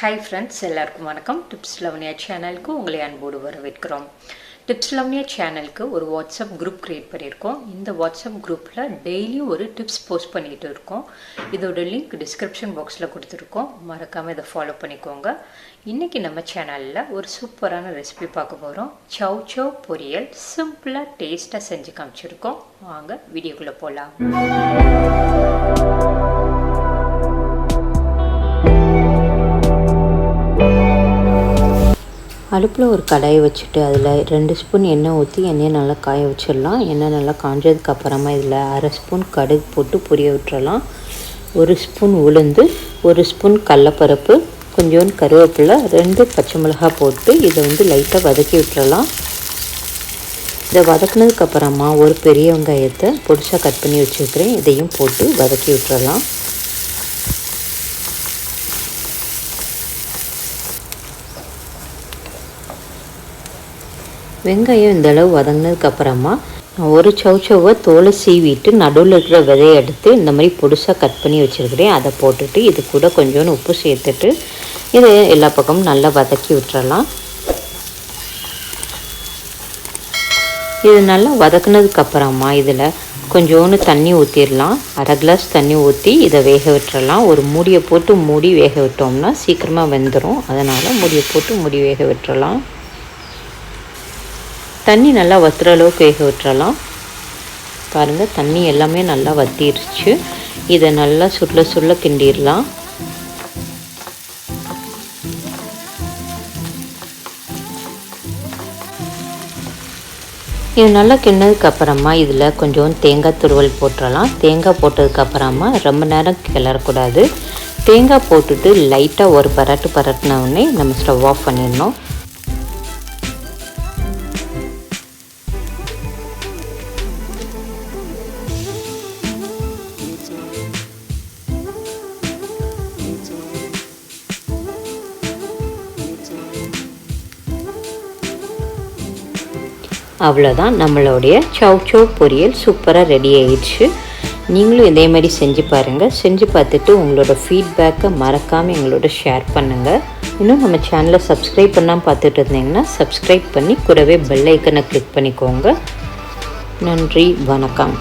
Hi friends, எல்லாருக்கும் வணக்கம். Tips லவ்னியா சேனலுக்கு உங்களை அன்போடு வரவேற்கிறோம். டிப்ஸ் லவ்னியா சேனலுக்கு ஒரு வாட்ஸ்அப் குரூப் க்ரியேட் பண்ணியிருக்கோம். இந்த வாட்ஸ்அப் குரூப்பில் டெய்லியும் ஒரு டிப்ஸ் போஸ்ட் பண்ணிகிட்டு இருக்கோம். இதோட லிங்க் டிஸ்கிரிப்ஷன் பாக்ஸில் கொடுத்துருக்கோம். மறக்காமல் இதை ஃபாலோ பண்ணிக்கோங்க. இன்றைக்கி நம்ம சேனலில் ஒரு சூப்பரான ரெசிபி பார்க்க போகிறோம். சவ் சவ் பொரியல் சிம்பிளாக டேஸ்ட்டாக செஞ்சு காமிச்சிருக்கோம். வாங்க வீடியோக்குள்ளே போகலாம். அடுப்பில் ஒரு கடாயை வச்சுட்டு அதில் 2 ஸ்பூன் எண்ணெய் ஊற்றி எண்ணெயை நல்லா காய வச்சிடலாம். எண்ணெய் நல்லா காஞ்சதுக்கு அப்புறமா இதில் 1/2 ஸ்பூன் கடுகு போட்டு பொரிய விட்டுறலாம். 1 ஸ்பூன் உளுந்து, 1 ஸ்பூன் கடலப்பருப்பு, கொஞ்சோண்டு கருவேப்பிலை, 2 பச்சை மிளகாய் போட்டு இதை லைட்டாக வதக்கி விட்டுறலாம். இதை வதக்குனதுக்கப்புறமா ஒரு பெரிய வெங்காயத்தை பொடிசாக கட் பண்ணி வச்சுருக்கிறேன். இதையும் போட்டு வதக்கி விட்டுறலாம். வெங்காயம் இந்த அளவு வதங்கினதுக்கப்புறமா ஒரு சவுச்சவை தோலை சீவிட்டு நடுவில் இருக்கிற விதையை எடுத்து இந்த மாதிரி பொடிசாக கட் பண்ணி வச்சுருக்கிறேன். அதை போட்டுட்டு இது கூட கொஞ்சோண்டு உப்பு சேர்த்துட்டு இதை எல்லா பக்கமும் நல்லா வதக்கி விட்டுறலாம். இது நல்லா வதக்குனதுக்கப்புறமா இதில் கொஞ்சோண்டு தண்ணி ஊற்றிடலாம். 1/2 கிளாஸ் தண்ணி ஊற்றி இதை வேக விட்டுறலாம். ஒரு மூடியை போட்டு மூடி வேக விட்டோம்னா சீக்கிரமாக வெந்துடும். அதனால் மூடியை போட்டு மூடி வேக விட்டுறலாம். தண்ணி நல்லா வத்துற அளவுக்கு வேக விட்டுறலாம். பாருங்கள், தண்ணி எல்லாமே நல்லா வத்திருச்சு. இதை நல்லா சுருள கிண்டிடலாம். இது நல்லா கிண்ணதுக்கப்புறமா இதில் கொஞ்சம் தேங்காய் துருவல் போட்டுடலாம். தேங்காய் போட்டதுக்கப்புறமா ரொம்ப நேரம் கிளறக்கூடாது. தேங்காய் போட்டுட்டு லைட்டாக ஒரு பரட்டின உடனே நம்ம ஸ்டவ் ஆஃப் பண்ணிடணும். அவ்வளோதான், நம்மளுடைய சவ் சவ் பொரியல் சூப்பராக ரெடி ஆயிடுச்சு. நீங்களும் இதே மாதிரி செஞ்சு பாருங்கள். செஞ்சு பார்த்துட்டு உங்களோட ஃபீட்பேக்கை மறக்காமல் எங்களோட ஷேர் பண்ணுங்கள். இன்னும் நம்ம சேனலை சப்ஸ்கிரைப் பண்ணாமல் பார்த்துட்டு இருந்தீங்கன்னா சப்ஸ்கிரைப் பண்ணி கூடவே பெல் ஐக்கனை கிளிக் பண்ணிக்கோங்க. நன்றி, வணக்கம்.